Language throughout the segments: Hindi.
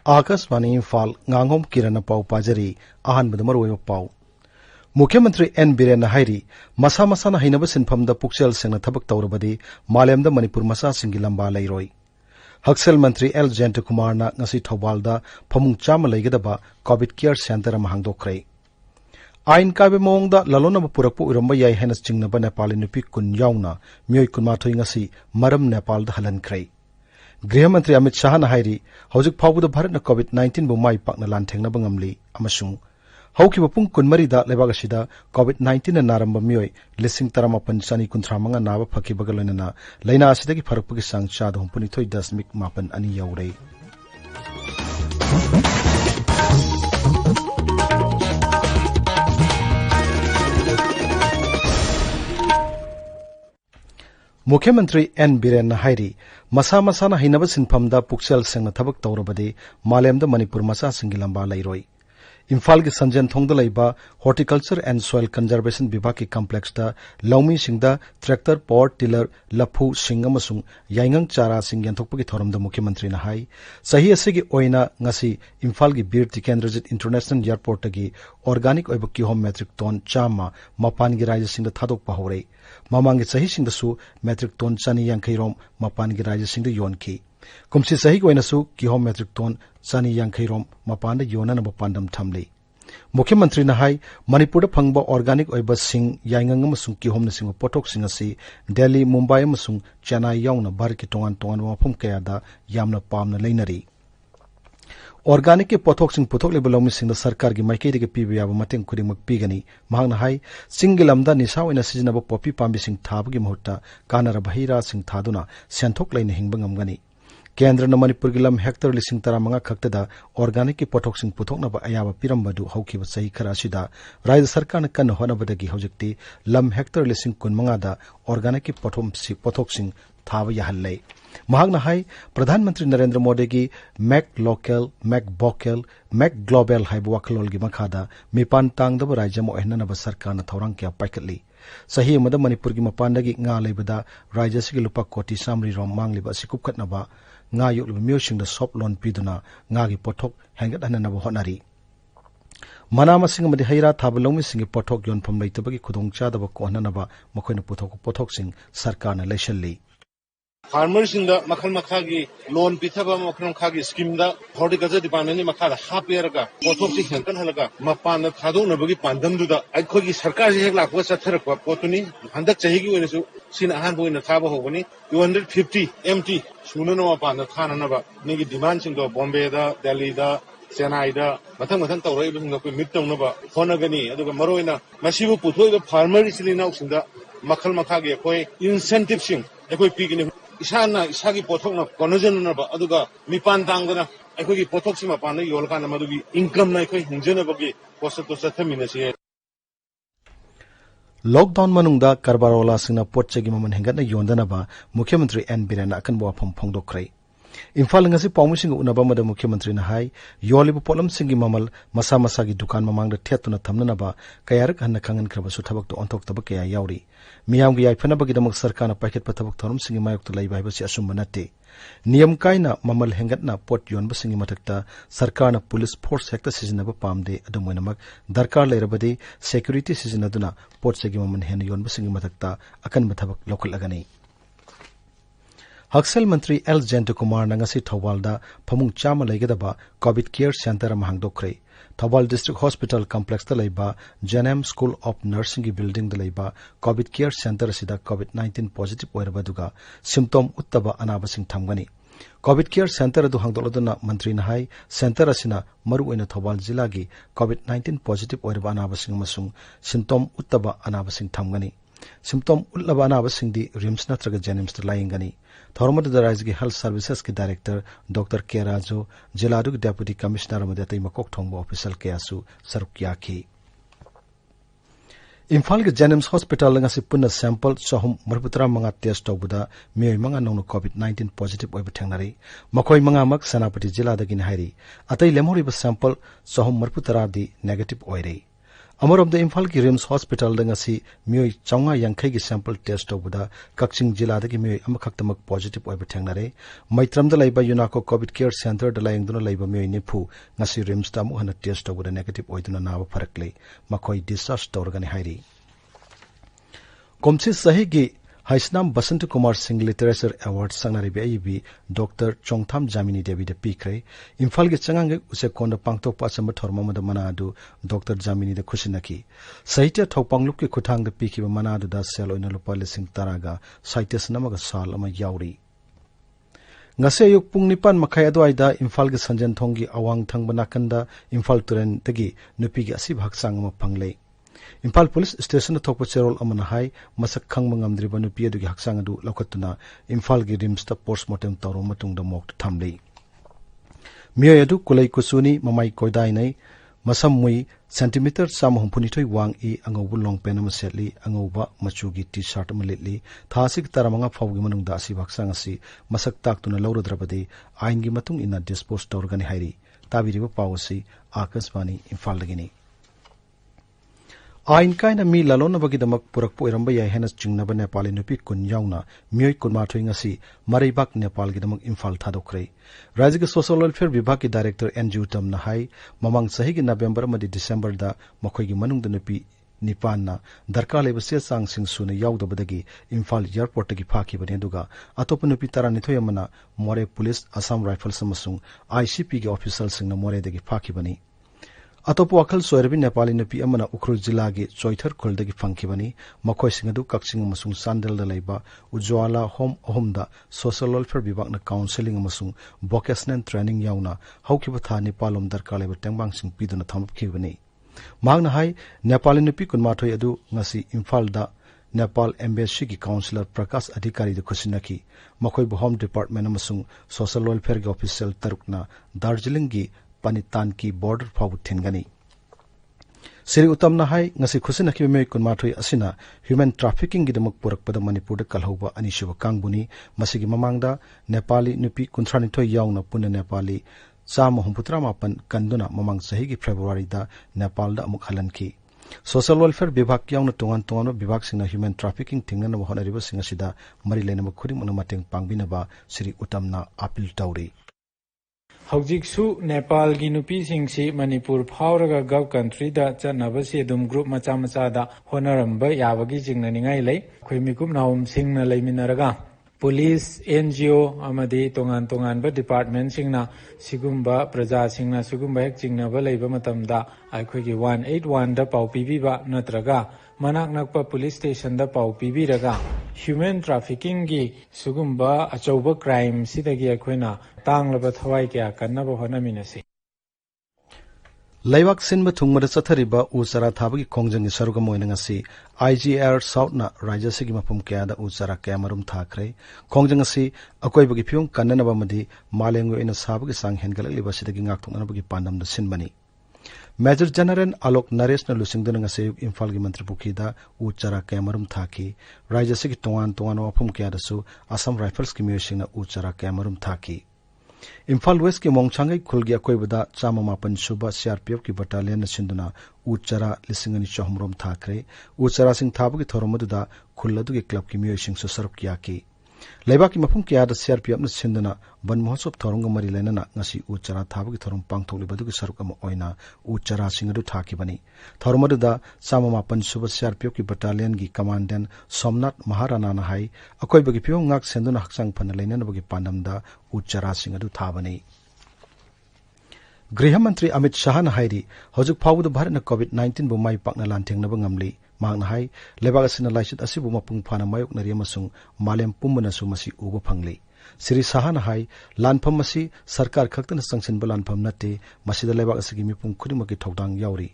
आकाशवाणी इम्फाल Ngangom Kiran पाउ पाजरी अहानबद मरुओइब पाउ मुख्यमंत्री एन बीरेन हाइरी मसा मसाना हैनब सिनफमद पुक्सेल सेंगना थबक तौरबदी मालेमद मणिपुर मसा सिंगी लंबा लैरोई हक्सेल मंत्री एल जयंत कुमारना ngasi थौबालदा फमुंग चाम लैगदबा कोविड केयर सेंटर अमा हांगदोखरै आइन काबे मोंगदा ललोनब पुरकपु उरंबा याय हेनस चिंगनबा नेपाली नुपी कुन याउना मियोय कुनमाथोय ngasi मरम नेपालदा हलनखरै गृहमंत्री अमित शाह हाइरी हौजिक फाउबद भारत कोविड-19 बु माई पाकना लानथेंगनब ngamli amasung हौकिब पुंग कुनमरीदा लेबाग असिदा कोविड-19 नारंब मियोय लिसिंग 18,935 नाब फकिबग लोइनना लैना असिदगी फरकपगी सांग चाद 9.8 अनि यौरै मुख्यमंत्री एन बीरेन हाइरी मसा मसाना हैनब सिनफमदा पुक्सेल सेंगना थबक तौरबदे मालेमदा मणिपुर मसा सिंगी लंबा लैरोई इम्फाल के संजन थोंगद लैबा हॉर्टिकल्चर एंड सॉइल कंजर्वेशन विभाग की कॉम्प्लेक्स दा लौमी सिंगदा ट्रैक्टर पावर टिलर लफू सिंग अमसुंग याइंगंग चारा सिंग यंथोकपगी थोरमदा मुख्यमंत्री ना हाई सही असिगी ओइना ngasi इम्फाल की बीर टिकेंद्रजित इंटरनेशनल एयरपोर्ट की ऑर्गेनिक ओइब किहोम मेट्रिक टन चामा मपान की राज्य सिंग थादोकपा हौरै ममांगी सही सिंगदसु मेट्रिक टन 250 रोम मपान की राज्य सिंग योनखी कुमसी सही कोइनसु किहोम मेट्रिक टन 250 रोम मपान योननब पांडम थमली मुख्यमंत्री नाहाई मणिपुर फंगबा ऑर्गेनिक ओइब सिंग याइंगंग अमसुंग किहोम नसिंग पोटोक सिंग असि दिल्ली मुंबई अमसुंग चेन्नई याउना भारत की तोंगान तोंगान मफम कयादा यामना पामना लैनरी ऑर्गेनिक के पोथोक्सिंग पुथोकलेब लौमिसिंग सरकार की माइकेदगी पीबा याबा मतेंग खुदिमक पीगनी महांगना हाई सिंगी लमदा निसा ओइना सिजनब पॉपी पांबिसिंग थाबगी महत्ता कानरब हैरा सिंग थादुना सेंथोक लैना हिंगबा ngamgani केंद्र न मणिपुर की लम हेक्टर 15 खक्तदा ऑर्गेनिक की पोथोक्सिंग पुथोकनब अयाबा पिरंबदु हौखिब सही खरासिदा राज्य सरकार न कन होनबदगी हौजिक्ति लम हेक्टर 15 दा ऑर्गेनिक की पोथोक्सिंग थाब याहल्लै महांगना हाई प्रधानमंत्री नरेंद्र मोदी की make local make vocal make global हाइब वखलोल की मखादा मिपान तांगदब राज्य म ओहननब सरकार न थौरंग क्या पाइकतली सही मद मणिपुर की मपानदगी nga लेबदा राज्य सिगी लुपा कोटी सामरी रोम मांगलिबा सिकुपखतनबा nga yoklib miyosingda sop loan piduna nga gi pothok hengat hananaba honari mana masing amadi haira thabalawmi singi pothok yonpham leitabagi khudong chadaba ko hananaba makoina pothok sing sarkar na leishalli farmers in the makal makhagi loan pithaba makal makhagi scheme da horticulture department ni makala haperaga pothok si henkan halaga mapan na thadong na bagi pandam du da aikhogi sarkar ji hek lakwa satharakwa potuni handak chahi gi oinasu sin ahan boina thaba hobani 250 mt सुनो नो पान थाना नबा नेगी डिमांड सिंग दो बॉम्बे दा दिल्ली दा चेन्नई दा मथंग मथंग तौरई बिंग कोई मिट तौनबा होनगनी अदुगा मरोइना मसिबु पुथोइबा फार्मर इसिलिना उसिंदा मखल मखागे कोई इंसेंटिव सिंग एकोई पिगिनी इसाना इसागी पोथोकना कोनजन नबा अदुगा मिपान तांगना एकोगी पोथोक सिमा पान योलकाना मदुगी इनकम ना एकोई हिंजनबगी पोसत तो सथमिनसी लॉकडाउन मनुंगदा करबारोला सिंगना पोटचेगी ममन हेंगतना योंदनबा मुख्यमंत्री एन बीरेन अकन वाफम फोंगदोखरै इम्फाल ngasi पाउमुसिंग उनबा मद मुख्यमंत्री ना हाई योलिबु पोलम सिंगी ममल मसा मसा की दुकान ममांगदा थेतुना थमननबा कयारक हन्न खंगन खरबसु थबक तो अंतोक तब कया याउरी मियाम गी याइफनबगी दमक सरकारना पैकेट पथबक थरम सिंगी मायक तो लैबा हाइबसि असुम नते नियम कायना ममल हेंगतना पोट योनबा सिंगी मथकता सरकारना पुलिस फोर्स हेक्ता सिजनब पामदे अदुमोइनमक दरकार लेरबदे सिक्योरिटी सिजनदुना पोट सेगी ममन हेन योनबा सिंगी मथकता अकन बथबक लोकलगनी हक्सेल मंत्री एल जयंत कुमार ngasi थौबालदा फमुंग चाम लैगदबा कोविड केयर सेंटर महंगदोखरै थौबाल डिस्ट्रिक्ट हॉस्पिटल कॉम्प्लेक्स दा लैबा जेएनएम स्कूल ऑफ नर्सिंग की बिल्डिंग दा लैबा कोविड केयर सेंटर सिदा कोविड-19 पॉजिटिव ओइरबदुगा सिम्टोम उत्तबा अनाबसिंग थमगनी कोविड केयर सेंटर अदु हांगदोलदना मंत्री नाहाई सेंटर असिना मरु ओइना थौबाल जिला की कोविड-19 पॉजिटिव ओइरबा अनाबसिंग मसुंग सिम्टोम उत्तबा अनाबसिंग थमगनी सिम्टोम उल्लबा अनाबसिंग दी रिम्स नत्रगा जेनिम्स दा लायंगनी थौरमद राज्य की हेल्थ सर्विसेज के डायरेक्टर डॉक्टर के राजो जिलादु deputy commissioner मदतई मकोक thongba official केयासु सरुकियाखी Imphal के जेनिम्स hospital ngasi punna sample sohum marputra manga test tawbuda miyoi manga nongno covid-19 positive oiba thengnari makoi manga mak sanapati jila dagin hairi atai lemhori ba sample sohum marputra di negative oirei अमरोमदा इम्फाल की रिम्स हॉस्पिटल दंगसी मियोय चौंगा यांखै की सैंपल टेस्ट तौबदा कक्चिंग जिला दगी मियोय अमखक्तमक पॉजिटिव ओइब थेंगनारे मैत्रमदा लैबा यूनाको कोविड केयर सेंटर द लायंगदुना लैबा मियोय निफु ngasi रिम्स दा अमु हना टेस्ट तौबदा नेगेटिव ओइदुना नाबा फरकले मखोय डिस्चार्ज तौरगनि हाइरी कोमसी सही की हाइसनाम बसंत कुमार सिंह लिटरेचर अवार्ड संगनारिबे आईबी डॉक्टर चोंगथाम जामिनी देवी दे पीखरे इम्फाल के चंगांगे उसे कोंड पांगतोक पासम थोरममद मनादु डॉक्टर जामिनी दे खुशिनकी साहित्य थौपांगलुक के खुथांग दे पीखिबा मनादु दा सेल ओइना लुपा लिसिंग तरागा साहित्य नमग साल अमा याउरी ngase ayuk pung nipan makhai adwaida imphal gi sanjan thonggi awang thangba nakanda imphal turen tagi nupi gi asib haksang ma phanglei Imphal Police Station thokpa cherol amana hai masak khangma ngamdriba nupi adu gi haksang adu lokatuna Imphal gi rims ta postmortem tawro matung da mok thamlei miyo adu kulai kusuni mamai koidai nai masam mui centimeter sam humpunithoi wang I angobu long pen am setli angoba machu gi t-shirt amelitli thasik taramanga phawgi manung da asi haksang asi masak taktuna lawrodrabadi ain gi matung ina dispose tawrgani hairi tabiriba pawasi akaswani Imphal dagini आइन कायना मी लालोनबगिदमक पुरकपो इरंबा याय हेना चिंगनब नेपाली नुपी कुन याउना मियोय कुनमाथोय ngasi मरैबाक नेपाल गिदमक इम्फाल थादोखरै राज्य के सोशल वेलफेयर विभाग के डायरेक्टर एनजू तमना हाई ममंग सही के नवंबर मदि दिसंबर दा मखोय गी मनुंग द नुपी निपानना दरकार लेब से सांगसिंग सुने याउदबदगी इम्फाल एयरपोर्ट की फाखिबने दुगा अतोप नुपी तरानिथोय अमना मोरे पुलिस असम राइफल्स अमसुंग आईसीपी के ऑफिसर सिंगना मोरे दगी फाखिबनी अतोप वाखल सोयरबी नेपाली नुपी अमना उखरुल जिला के चोइथर खुलदगी फंखिबनी मखोय सिंगदु कक्सिंग अमसुंग सांदल द लैबा उज्वाला होम अहोमदा सोशल वेलफेयर विभाग न काउंसलिंग अमसुंग वोकेशनल ट्रेनिंग याउना हौकिबा था नेपालम दरकार लेबा टेंगबांग सिंग पिदुना थमखिबनी मांगना हाई नेपाली नुपी कुनमाथोय अदु ngasi इम्फाल दा नेपाल एम्बेसी की काउंसिलर प्रकाश अधिकारी खुशिनकी मखोय होम डिपार्टमेंट अमसुंग सोशल वेलफेयर के ऑफिशियल तरुकना दार्जिलिंग की पनितान की बॉर्डर फाउ थिनगनी श्री उत्तम नाहाई ngasi खुसिनकी मे कुनमाथोय असिना ह्यूमन ट्रैफिकिंग गिदमक पुरकपद मणिपुर द कलहौबा अनिशुब कांगबुनी मसिगी ममांगदा नेपाली नुपी कुंथ्रानिथोय याउना पुन नेपाली चाम हुंपुत्रा मापन कंदुना ममांग सही की फेब्रुवारी दा नेपाल दा अमुक हलनकी सोशल वेलफेयर विभाग याउना तोंगान तोंगान विभाग सिंह ह्यूमन ट्रैफिकिंग थिंगन होनरिब सिंह सिदा मरि लेनम खुरिम उन मतेंग पांगबिनबा श्री उत्तमना अपील तौरी हौजिकसु नेपाल की नुपी सिंगसी मणिपुर फावरगा गव कंट्री दा चनबसी दुम ग्रुप मचा मचा दा होनरंब याबगी जिंगननिंगाई लै खोइमिकुम नाउम सिंगना लैमिनरगा पुलिस एनजीओ अमदी तोंगान तोंगान ब डिपार्टमेंट सिंगना सिगुम्बा प्रजा सिंगना सिगुम्बा हेक जिंगनब लैब मतमदा आइखोगी 181 दा पाउ पीबीबा नत्रगा मनाक नकपा पुलिस स्टेशन दा पाउ पीबीरगा ह्यूमन ट्रैफिकिंग की सुगुम्बा अचौब क्राइम सिदगी अखोइना तांगलब थवाई क्या कन्नब होनमिनसी लैवाक सिनब थुंगमद चथरिबा उचरा थाबगी खोंजंगी सरुगम ओइनंगसी आईजीआर साउथना राज्यसिगी मफम कयादा उचरा कैमरुम थाखरे खोंजंगसी अकोइबगी फियम कन्ननबमदी मालेंगो इन साबगी सांग हेनगललिबा सिदगी ngakthoknabagi pandamda sinbani major general Alok Naresh न लुसिंगदनंगसे इम्फाल की मंत्री पुखीदा उचरा कैमरुम थाकी राज्यसिगी तोंगान तोंगान मफम कयादसु असम राइफल्स की मियोसिंगना उचरा कैमरुम थाकी इम्फाल वेस्ट के मोंगछांगई खुलगी अकोइबदा 4मापन सुबा सीआरपीएफ की बटालियन सिंधुना उचरा लिसिंगनी चहमरोम थाखरे उचरा सिंह थाबगी थोरमदुदा खुल्लदुगी क्लब की मियोसिंग सुसरप कियाकी लेबा की मफम कियादा सीआरपीएफ न सिंधुना बन महोत्सव थोरंग मरी लेनना ngasi उचरा थाबगी थोरम पांगथोकलिबदुगी सरुक अम ओइना उचरा सिंगदु थाकीबनी थोरमदुदा 4मापन सुबा सीआरपीएफ की बटालियन की कमांडेंट सोमनाथ महाराणा न हाई अकोइबगी फियो ngak सेंदुना हक्संग फन लेननबगी पांडमदा उचरा सिंगदु थाबनी गृह मंत्री अमित शाह न हाइरी हजुक फावुद भारत कोविड-19 बु माई पाकना लांथेंगनब ngamli मांगना हाई लेबाग असिना लाइसित असिबु मपुंग फाना मायोकनरि अमसुंग मालेम पुम्बनसु मसी उबो फंगली श्री शाह न हाई लानफम मसी सरकार खक्तन संगसिनब लानफम नते मसिदा लेबाग असिगी मिपुंग खुदिमकी थौदांग यावरी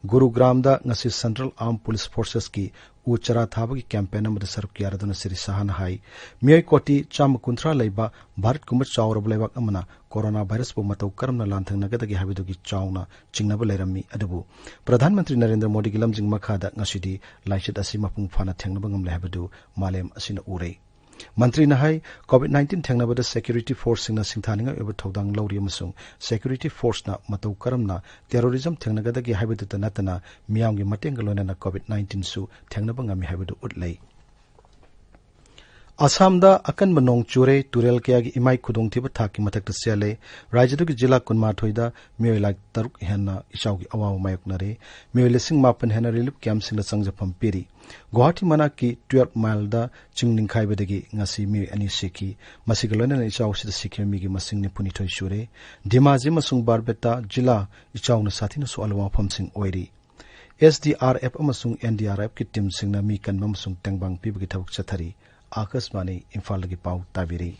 गुरुग्राम दा ngasi central arm police forces की उचरा थाबगी कैंपेन अमद सरुक यारदुना श्री शाह न हाई मियोय कोटी 150 लैबा भारत कुम चावरब लेबाग अमना कोरोना वायरस बु मतौ करमना लांथंगनगदगी हाबिदुगी चावना चिंगनब लेरमी अदबु प्रधानमंत्री नरेंद्र मोदी की लमजिंग मखादा ngasi लाइसित असि मपुंग फाना थेंगनब ngamle हाबिदु मालेम असिना उरे मंत्री हाई कोविड-19 थेंगनबदा सिक्योरिटी फोर्स सिंगना सिंथानिंगा एबा थौदांग लौरी अमसुंग सिक्योरिटी फोर्स ना मतौ करमना टेररिज्म थेंगनगदगी हाइबदुता नतना मियामगी मतेंग लोनना कोविड-19 सु थेंगनबा ngami हाइबदु उटलै असमदा अकनब नोंग चुरे तुरेल कयागी इमाई खुदोंथिबा थाकी मथक्ता सेले राज्यदुगी जिला कुनमाथोइदा मियोय लाख तरुक हेन्ना इचाउगी अवाव मायकनरे मियोय लिसिंग मापन हेन्ना रिलीफ कैंप सिंगना संगजफम पेरी गुवाहाटी मनाकी 12 माइलदा चिंगनिंखाइबदगी ngasi मियोय अनि सिकी मसिग लोनना इचाउ सिदा सिखे मिगी मसिंग ने पुनिथोय सुरे दिमाजी मसुंग बारबेटा जिला इचाउना साथिना सु अलवा फमसिंग ओइरी SDRF अमसुंग NDRF की टीम सिंगना मी कनबम सुंग तेंगबांग पिबगी थबक चथरी आकाशवाणी इम्फाल की पाउ ताबिरी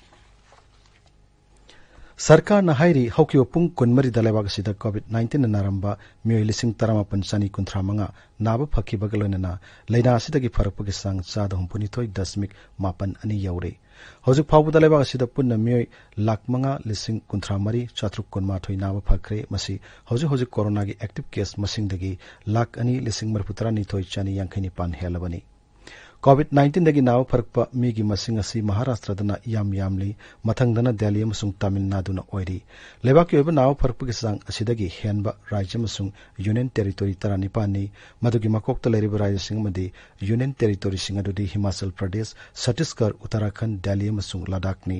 सरकार न हाइरी हौकियो पुंग कुनमरी दलेबाग सिदा कोविड-19 नारंबा मियोय लिसिंग तरामापन चानी कुंथ्रा मंगा नाबा फकीबग लोनना लैना सिदगी फरकपगी सांग चादा हुंपुनिथोय दशमिक मापन अनि यौरे हौजिक फाउ दलेबाग सिदा पुन्ना मियोय लाख मंगा लिसिंग कुंथ्रा मरी चात्रुक कुनमाथोय नाबा फक्रे मसी हौजिक कोरोना की एक्टिव केस मसिंगदगी लाख अनि लिसिंग मरपुतरा निथोय चानी यांखैनि पान हेलबनी कोविड-19 दगी नाव फरकपा मीगी मसिंग असी महाराष्ट्रदना यामली मथंगदना दिल्ली अमसुंग तमिलनाडुना ओइरी लेबाकी ओइबा नाव फरकपगी सांग असिदगी हेनबा राज्य अमसुंग यूनियन टेरिटोरी 19 नि मदुगी मकोक्ता लेरिबा राज्यसिंग अमदि यूनियन टेरिटोरी सिंग अदुदि हिमाचल प्रदेश छत्तीसगढ़ उत्तराखंड दिल्ली अमसुंग लद्दाखनि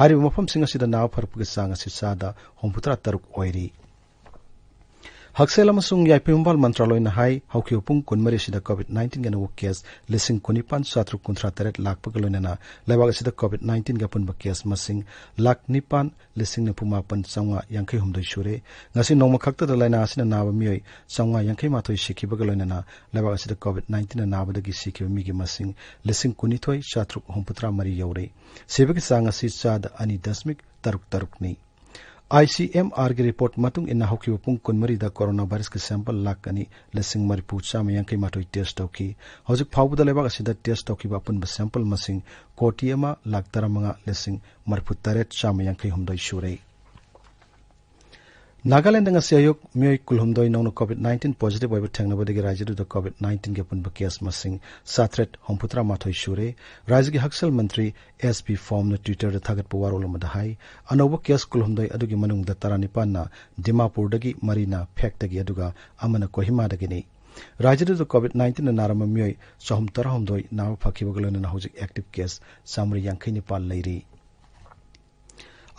हारिबा मफम सिंग असिदा नाव फरकपगी सांग असि सादा होमपुत्रा तरुक ओइरी हक्सेल अमसुंग याइपिमबाल मंत्रालय न हाई हौकियो पुंग कुनमरी सिदा कोविड-19 गन वो केस लिसिंग कुनिपान सात्रु कुंथ्रा तरेट लाख पगलोनना लेबाग सिदा कोविड-19 गपुन केस मसिंग लाख निपान लिसिंग नपुमापन चंगा यांखै हुमदoi सुरे ngasi नोंमा खक्ता दलाइना आसिना नाबा मियोय चंगा यांखै माथोय सिखि बगलोनना लेबाग सिदा कोविड-19 नाबदगी सिखि मिगी मसिंग लिसिंग कुनिथोय सात्रु हुमपुत्रा मरी यौरे सेबगी सांग असि चाद अनि दशमिक तरुक ICMR की रिपोर्ट मतुंग इन हौकियो पुंग कुनमरी दा कोरोना वायरस के सैंपल लाख अनि लिसिंग मरिपु चाम यांखै माथोय टेस्ट तौकी हौजिक फाउबदा लेबाग असिदा टेस्ट तौकी बापुन सैंपल मसिंग कोटी अमा लाख तरामंगा लिसिंग मरिपु तरेट चाम यांखै हुमदoi सुरे नागालैंड सहयोग मियोय कुलहुमदoi नौनो कोविड-19 पॉजिटिव ओइब थेंगनबदगी राज्यदुदा कोविड-19 के पुनब केस मसिंग साथरेट होमपुत्रा माथोय सुरे राज्य की हक्सल मंत्री SP फॉर्म न ट्विटर थागत पुवारोल मदहाई अनोब केस कुलहुमदoi अदुगी मनुंग द 19 ना दिमापुरदगी मरीना फैक्टगी अदुगा अमन कोहिमादगिनी राज्यदुदा कोविड-19 नारम मियोय सहम तरहमदoi नाव फकीबगलन हौजिक एक्टिव केस सामरी यांखै निपाल लैरी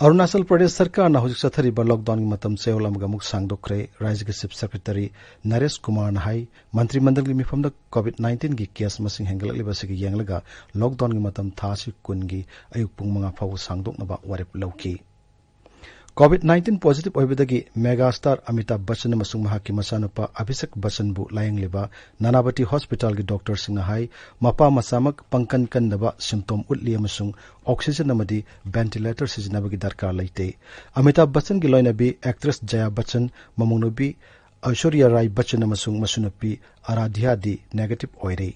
अरुणाचल प्रदेश सरकार न हौजिक सथरिबा लॉकडाउन की मतम सेवलमगा मुक सांगदोखरे राज्य के चीफ सेक्रेटरी नरेश कुमार नहाई मंत्रिमंडल की मिफमदा कोविड-19 की केस मसिंग हेंगललिबसिगी येंगलगा लॉकडाउन की मतम थासी कुनगी अयुक पुंग मंगा फाव सांगदोकनबा वारेप लौकी कोविड-19 पॉजिटिव ओइबदगी मेगा स्टार अमिताभ बच्चन अमसुंग महाकी मचानुपा अभिषेक बच्चन बु लायंगलिबा नानावती हॉस्पिटल की डॉक्टर सिंह हाई मपा मसामक पंकन कन्दबा सिम्टोम उटली अमसुंग ऑक्सीजन अमदी वेंटिलेटर सिजनबगी दरकार लैते अमिताभ बच्चन की लोइनबी एक्ट्रेस जया बच्चन ममुनुबी ऐश्वर्या राय बच्चन अमसुंग मसुनपी आराध्या दी नेगेटिव ओइरे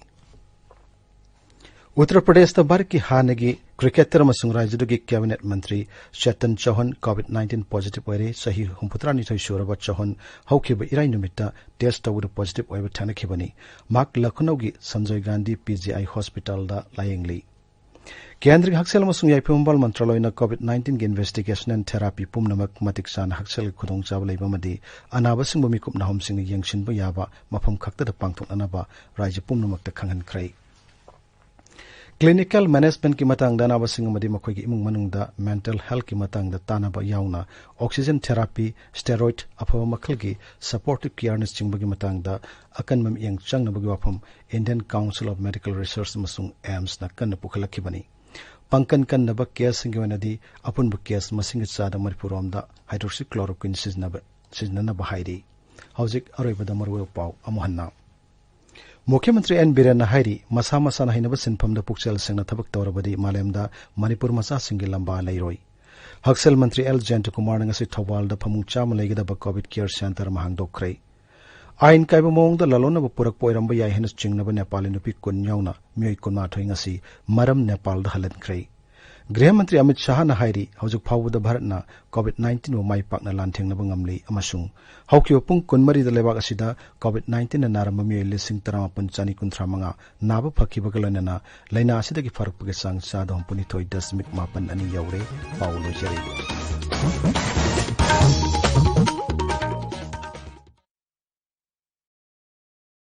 उत्तर प्रदेश भारत की हानगी क्रिकेटर राज्य कैबिनेट मंत्री चेतन चौहान कोविड-19 पॉजिटिव ओइरे सही हुमपुत्रा निथोय सुरबा चौहान हौखिबा इराय नुमित्ता टेस्ट तौद पॉजिटिव ओइबा थानखिबनी माक लखनऊ की संजय गांधी PGI हॉस्पिटल दा लायंगली केंद्रीय हक्सेल अमसुंग याइपिमबाल मंत्रालयना कोविड-19 की इन्वेस्टिगेशन एंड थेरापी पुमनमक मतिक सान हक्सेल खुदोंचाब लैबमदी अनाबसिंग मिकुप नाहमसिंग यंगसिनबा याबा मफम खक्तदा पांगथोकनबा राज्य पुमनमकता खंगनख्रै क्लिनिकल मैनेजमेंट की मतंग अनाबसिंग मदी मखोई की इमुंग मनुंगदा मेंटल हेल्थ की मतंग तानाबा याउना ऑक्सीजन थेरापी स्टेरॉइड अफवा मखल की सपोर्टिव केयर चिंबगी मतंग अकनमम यंग चंगनबगी वाफम Indian Council of Medical Research मसुंग एम्स न कन्न पुखलखिबनी पंकन कन्नबा केस सिंगवनदी अपुनब केस मसिंग चादा मरिपुरोमदा हाइड्रोक्सीक्लोरोक्विन सिजननबा हाइरी हौजिक अरोइबदा मरुवे पाउ अमहन्ना मुख्यमंत्री एन बीरेन हाइरी मसा मसा हिनब सिनफम पुक्चल सेंगना थबक तौरबदी मालेमदा मणिपुर मचा सिंगी लंबा लैरोई हक्सेल मंत्री एल जयंत कुमार ngasi थौबालदा फमुंग चाम लेगदब कोविड केयर सेंटर महंगदोखरै आइन कायब मोंगदा ललोनब पुरक पोइरंब याय हेन चिंगनब नेपाली नुपी कुन याउना मियोय कुनमाथोय ngasi मरम नेपाल दा हलनख्रै गृह मंत्री अमित शाह ना हाइरी हौजुक फावुदा भारतना कोविड-19 वो माई पाकना लांथेंगनबा ngamli amasung haukiyo pung 12 da lebak asida COVID-19 na naramba mi lising 13,935 naba phakiba galanana laina asida ki farak page sang sa 2.8 ani yaure paulo jari